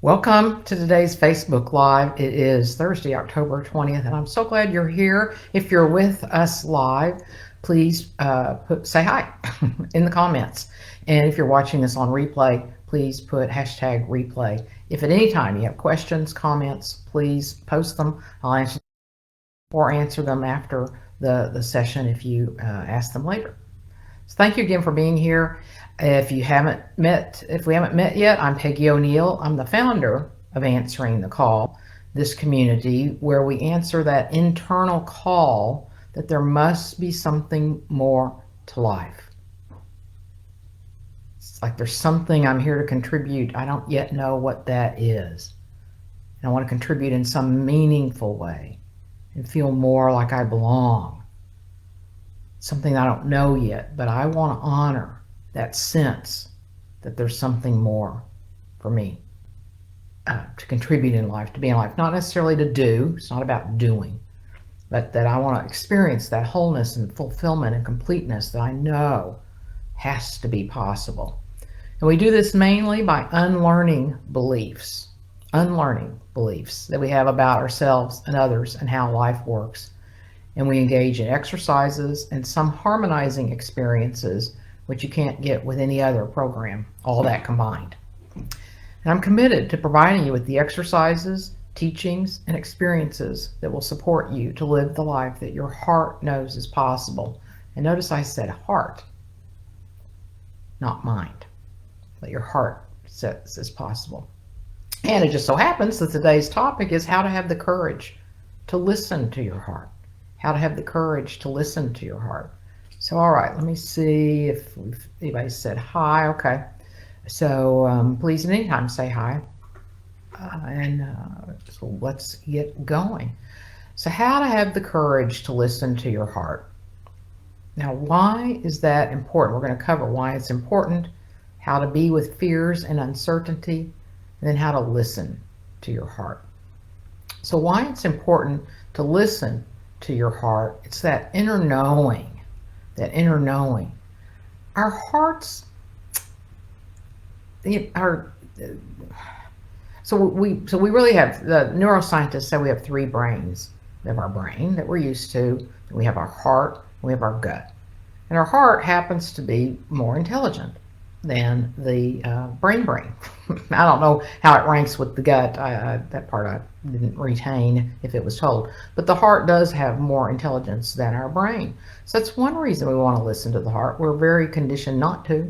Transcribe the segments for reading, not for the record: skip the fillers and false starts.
Welcome to today's Facebook Live. It is Thursday, October 20th, and I'm so glad you're here. If you're with us live, please say hi in the comments. And if you're watching this on replay, please put hashtag replay. If at any time you have questions, comments, please post them. I'll answer them after the session if you ask them later. So thank you again for being here. If we haven't met yet, I'm Peggy O'Neill. I'm the founder of Answering the Call, this community where we answer that internal call that there must be something more to life. It's like there's something I'm here to contribute. I don't yet know what that is. And I want to contribute in some meaningful way and feel more like I belong. Something I don't know yet, but I want to honor that sense that there's something more for me to contribute in life, to be in life. Not necessarily to do, it's not about doing, but that I want to experience that wholeness and fulfillment and completeness that I know has to be possible. And we do this mainly by unlearning beliefs that we have about ourselves and others and how life works. And we engage in exercises and some harmonizing experiences, which you can't get with any other program, all that combined. And I'm committed to providing you with the exercises, teachings, and experiences that will support you to live the life that your heart knows is possible. And notice I said heart, not mind, that your heart says is possible. And it just so happens that today's topic is how to have the courage to listen to your heart. How to have the courage to listen to your heart. So, all right, let me see if anybody said hi. Okay. So please at any time say hi. So let's get going. So how to have the courage to listen to your heart. Now, why is that important? We're going to cover why it's important, how to be with fears and uncertainty, and then how to listen to your heart. So why it's important to listen to your heart. It's that inner knowing. Our hearts are, so we really have, the neuroscientists say we have three brains. We have our brain that we're used to, we have our heart, and we have our gut. And our heart happens to be more intelligent than the brain. I don't know how it ranks with the gut. That part I didn't retain if it was told. But the heart does have more intelligence than our brain. So that's one reason we want to listen to the heart. We're very conditioned not to.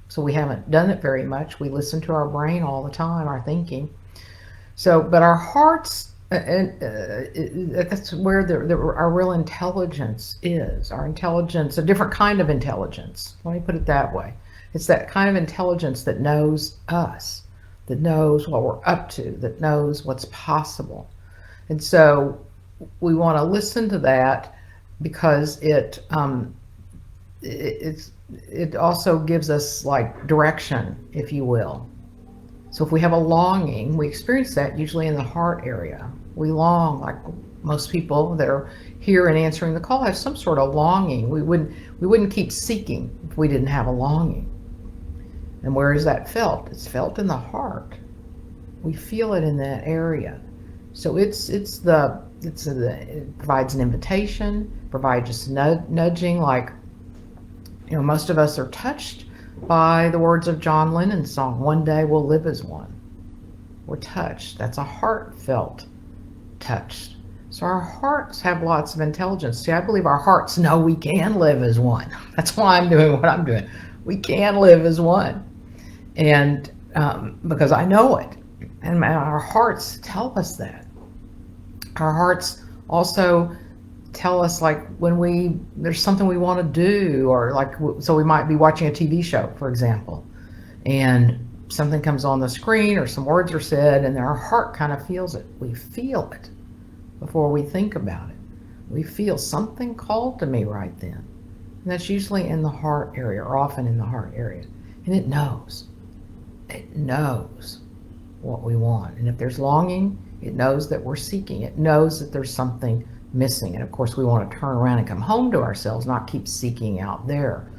So we haven't done it very much. We listen to our brain all the time, our thinking. So, but our hearts, that's where our real intelligence is. Our intelligence, a different kind of intelligence. Let me put it that way. It's that kind of intelligence that knows us, that knows what we're up to, that knows what's possible. And so we want to listen to that because it also gives us like direction, if you will. So if we have a longing, we experience that usually in the heart area. We long, like most people that are here and answering the call have some sort of longing. We wouldn't keep seeking if we didn't have a longing. And where is that felt? It's felt in the heart. We feel it in that area. So it provides an invitation, provides just nudging, like, most of us are touched by the words of John Lennon's song, "One Day We'll Live as One." We're touched. That's a heartfelt touch. So our hearts have lots of intelligence. See, I believe our hearts know we can live as one. That's why I'm doing what I'm doing. We can live as one. And because I know it. And our hearts tell us that. Our hearts also tell us, like, when there's something we want to do, or like, so we might be watching a TV show, for example, and something comes on the screen or some words are said and our heart kind of feels it. We feel it before we think about it. We feel something called to me right then. And that's usually in the heart area, or often in the heart area. And it knows what we want. And if there's longing, it knows that we're seeking. It knows that there's something missing. And of course we want to turn around and come home to ourselves, not keep seeking out there.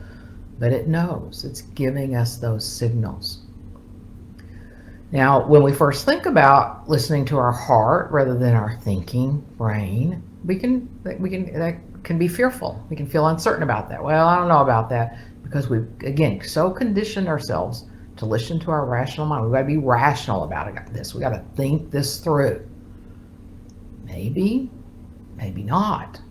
But it knows. It's giving us those signals. Now, when we first think about listening to our heart rather than our thinking brain, that can be fearful. We can feel uncertain about that. Well, I don't know about that because we've again so conditioned ourselves to listen to our rational mind. We've got to be rational about this. We got to think this through. Maybe, maybe not.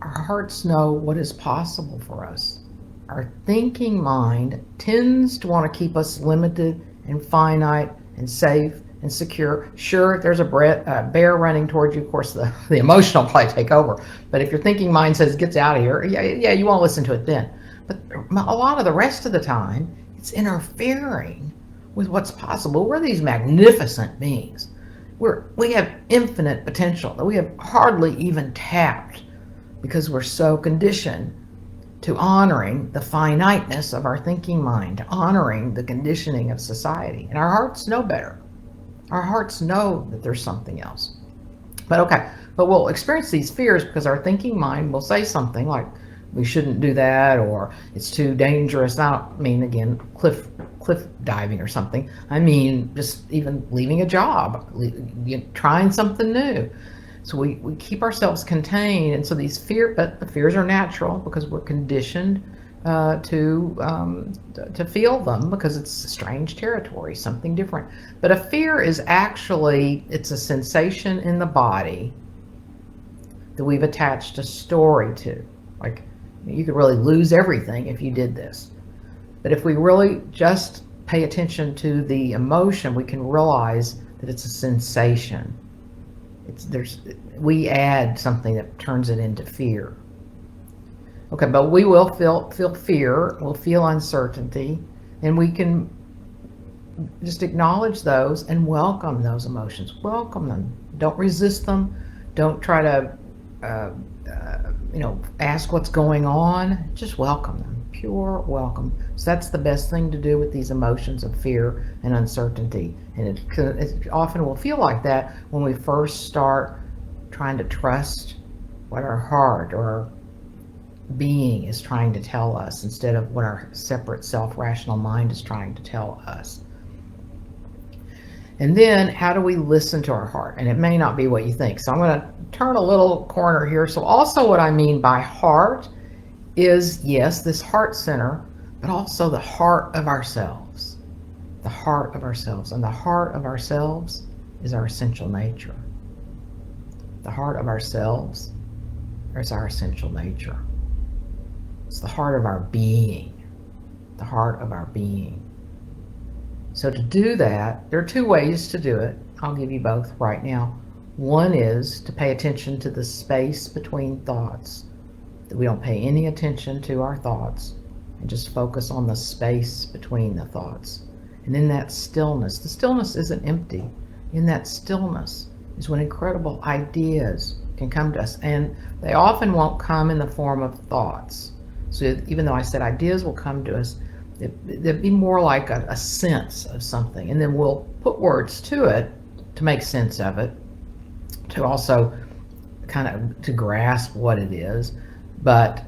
Our hearts know what is possible for us. Our thinking mind tends to want to keep us limited and finite and safe and secure. Sure, if there's a bear running towards you, of course, the emotional probably take over. But if your thinking mind says, gets out of here, yeah, you won't listen to it then. But a lot of the rest of the time, it's interfering with what's possible. We're these magnificent beings. We have infinite potential that we have hardly even tapped because we're so conditioned to honoring the finiteness of our thinking mind, honoring the conditioning of society. And our hearts know better. Our hearts know that there's something else. But we'll experience these fears because our thinking mind will say something like, we shouldn't do that, or it's too dangerous. I don't mean, again, cliff diving or something. I mean, just even leaving a job, trying something new. So we keep ourselves contained, and so but the fears are natural because we're conditioned to feel them because it's strange territory, something different. But a fear is actually, it's a sensation in the body that we've attached a story to. Like, you could really lose everything if you did this. But if we really just pay attention to the emotion, we can realize that it's a sensation. We add something that turns it into fear. Okay, but we will feel fear, we'll feel uncertainty, and we can just acknowledge those and welcome those emotions. Welcome them. Don't resist them. Don't try to ask what's going on. Just welcome them. Pure welcome. So that's the best thing to do with these emotions of fear and uncertainty. And it often will feel like that when we first start trying to trust what our heart or our being is trying to tell us instead of what our separate self-rational mind is trying to tell us. And then how do we listen to our heart? And it may not be what you think. So I'm going to turn a little corner here. So also what I mean by heart is, yes, this heart center, but also the heart of ourselves. The heart of ourselves. And the heart of ourselves is our essential nature. The heart of ourselves is our essential nature. It's the heart of our being. The heart of our being. So to do that, there are two ways to do it. I'll give you both right now. One is to pay attention to the space between thoughts, that we don't pay any attention to our thoughts and just focus on the space between the thoughts. And in that stillness, the stillness isn't empty. In that stillness is when incredible ideas can come to us. And they often won't come in the form of thoughts. So even though I said ideas will come to us, it'd be more like a sense of something. And then we'll put words to it to make sense of it, to also kind of to grasp what it is. But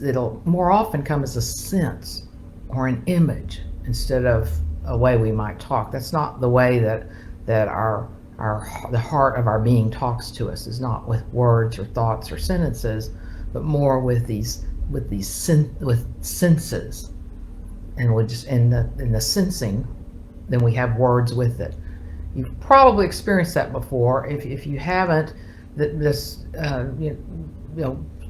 it'll more often come as a sense or an image instead of a way we might talk. That's not the way that the heart of our being talks to us, is not with words or thoughts or sentences, but more with senses. And we just in the sensing, then we have words with it. You've probably experienced that before. If you haven't,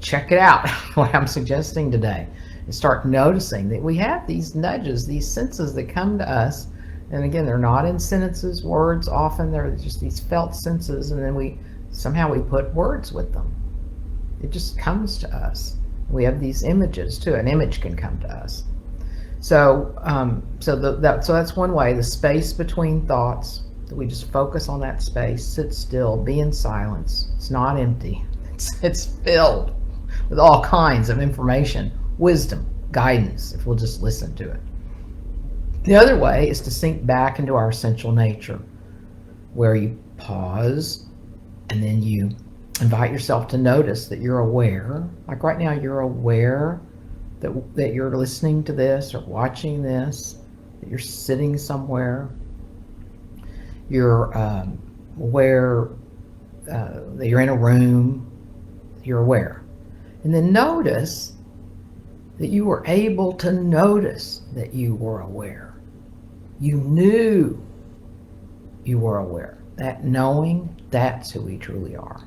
check it out. What I'm suggesting today, and start noticing that we have these nudges, these senses that come to us. And again, they're not in sentences, words. Often they're just these felt senses, and then we put words with them. It just comes to us. We have these images too. An image can come to us. So that's one way. The space between thoughts, that we just focus on that space, sit still, be in silence. It's not empty. It's filled with all kinds of information, wisdom, guidance, if we'll just listen to it. The other way is to sink back into our essential nature, where you pause and then you invite yourself to notice that you're aware. Like right now, you're aware that you're listening to this or watching this, that you're sitting somewhere. You're aware that you're in a room. You're aware. And then notice that you were able to notice that you were aware. You knew you were aware. That knowing, that's who we truly are.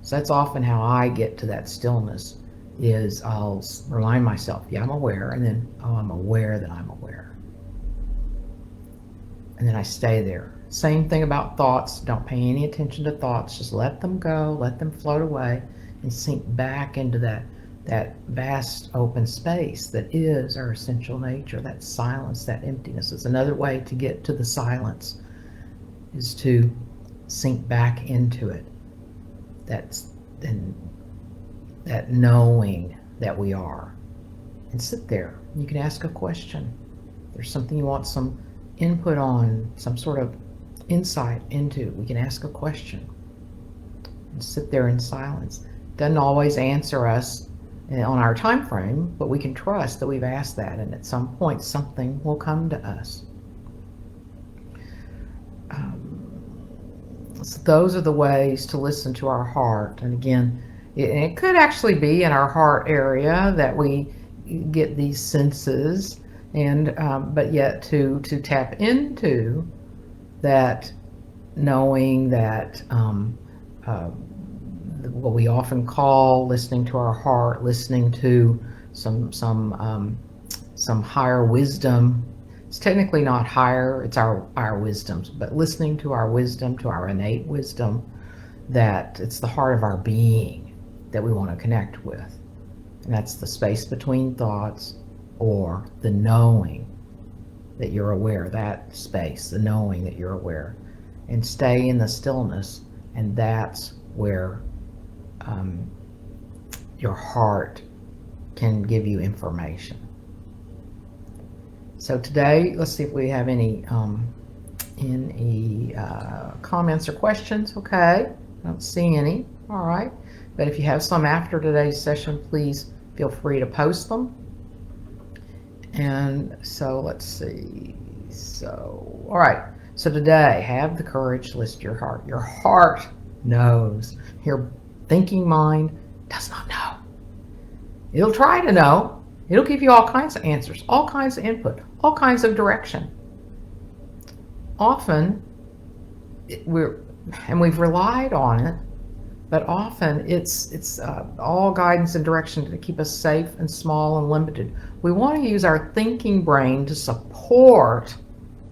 So that's often how I get to that stillness, is I'll remind myself, yeah, I'm aware, and then, oh, I'm aware that I'm aware. And then I stay there. Same thing about thoughts. Don't pay any attention to thoughts. Just let them go, let them float away, and sink back into that vast open space that is our essential nature, that silence, that emptiness. It's another way to get to the silence, is to sink back into it. That knowing that we are. And sit there. You can ask a question. There's something you want some input on, some sort of insight into, we can ask a question and sit there in silence. Doesn't always answer us on our time frame, but we can trust that we've asked that, and at some point something will come to us. So those are the ways to listen to our heart. And again, it could actually be in our heart area that we get these senses, and but yet to tap into that knowing, that what we often call listening to our heart, listening to some higher wisdom. It's technically not higher, it's our wisdoms, but listening to our wisdom, to our innate wisdom, that it's the heart of our being that we want to connect with. And that's the space between thoughts, or the knowing that you're aware, that space, the knowing that you're aware. And stay in the stillness, and that's where your heart can give you information. So today, let's see if we have any comments or questions. Okay, I don't see any. All right, but if you have some after today's session, please feel free to post them. And so let's see. So, all right. So today, have the courage to listen to your heart. Your heart knows. Your thinking mind does not know. It'll try to know. It'll give you all kinds of answers, all kinds of input, all kinds of direction. Often, we've relied on it, but often it's all guidance and direction to keep us safe and small and limited. We want to use our thinking brain to support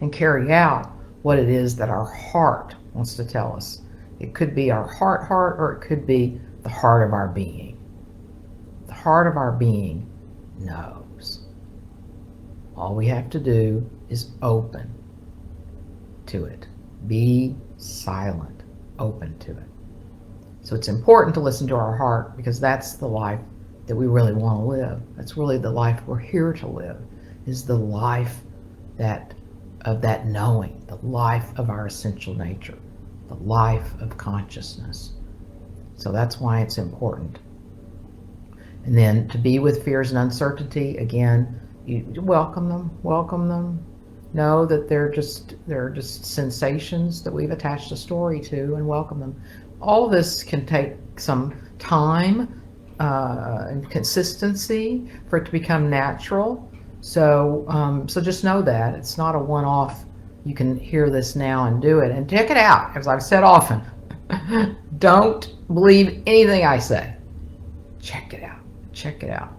and carry out what it is that our heart wants to tell us. It could be our heart, or it could be the heart of our being. The heart of our being knows. All we have to do is open to it. Be silent, open to it. So it's important to listen to our heart, because that's the life that we really want to live. That's really the life we're here to live, is the life of that knowing, the life of our essential nature, the life of consciousness. So that's why it's important. And then to be with fears and uncertainty, again, you welcome them. Know that they're just sensations that we've attached a story to, and welcome them. All of this can take some time and consistency for it to become natural. So just know that it's not a one-off. You can hear this now and do it, and check it out. As I've said often, don't believe anything I say. Check it out. Check it out.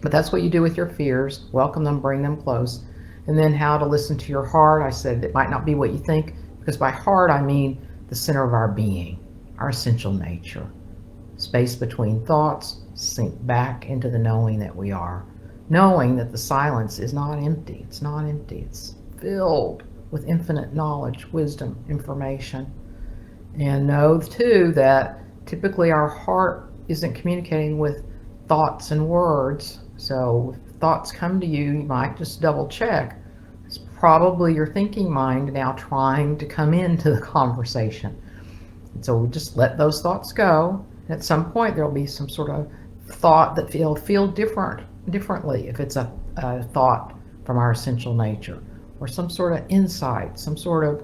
But that's what you do with your fears. Welcome them, bring them close. And then how to listen to your heart. I said it might not be what you think, because by heart I mean the center of our being, our essential nature. Space between thoughts, sink back into the knowing that we are. Knowing that the silence is not empty. It's not empty. It's filled with infinite knowledge, wisdom, information. And know too that typically our heart isn't communicating with thoughts and words. So if thoughts come to you, you might just double check. It's probably your thinking mind now trying to come into the conversation. And so we just let those thoughts go. And at some point there'll be some sort of thought that feel differently. If it's a thought from our essential nature, or some sort of insight, some sort of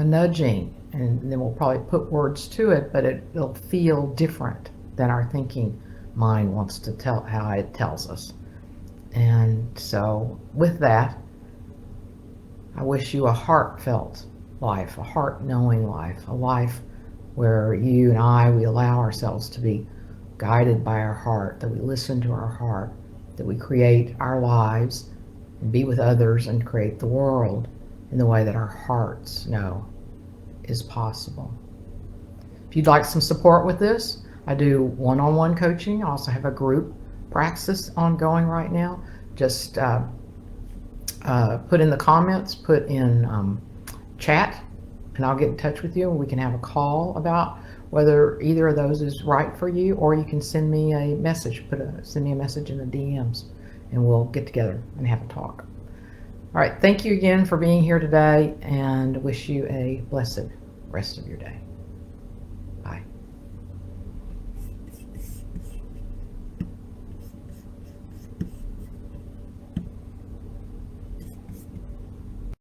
nudging, and then we'll probably put words to it, but it'll feel different than our thinking mind wants to tell how it tells us. And so with that, I wish you a heartfelt life, a heart-knowing life, a life where you and I, we allow ourselves to be guided by our heart, that we listen to our heart, that we create our lives and be with others and create the world in the way that our hearts know is possible. If you'd like some support with this, I do one-on-one coaching. I also have a group practice ongoing right now. Just put in the comments, put in chat, and I'll get in touch with you and we can have a call about whether either of those is right for you, or you can send me a message, send me a message in the DMs, and we'll get together and have a talk. All right, thank you again for being here today, and wish you a blessed rest of your day. Bye.